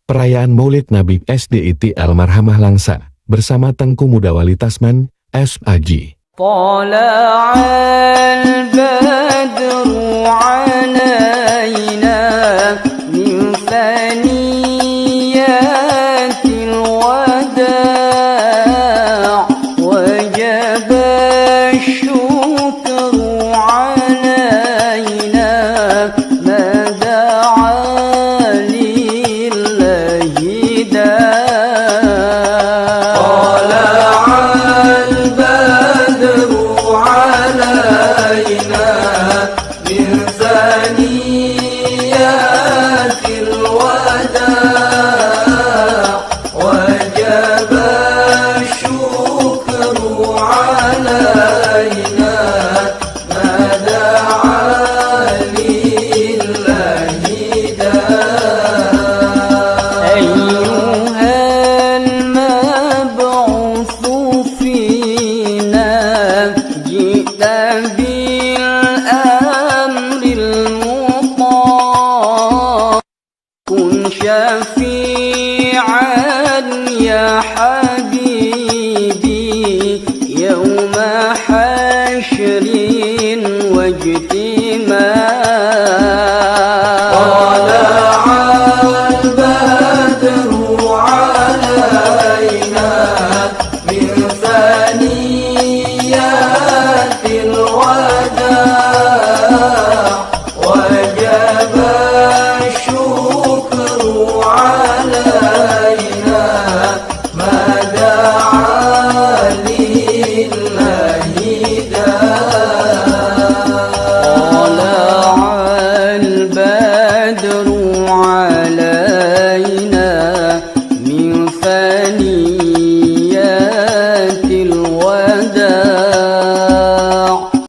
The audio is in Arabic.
Perayaan Maulid Nabi SDIT Almarhamah Langsa bersama Tengku Muda Wali Tasman, SAG. طلع البدر علينا من ثنيات الوداع وجب الشكر علينا ما دعا لله داع طلع البدر علينا من ثنيات الوداع وجب الشكر علينا ما دعا لله داع أيها المبعوث فينا جئت بالأمر المطاع كن شفيعا يا حبيبي يوم حشر واجتماع طلع البدر علينا من ثنيات الوداع وجب الشكر علينا ما دعا لله داع طلع البدر علينا من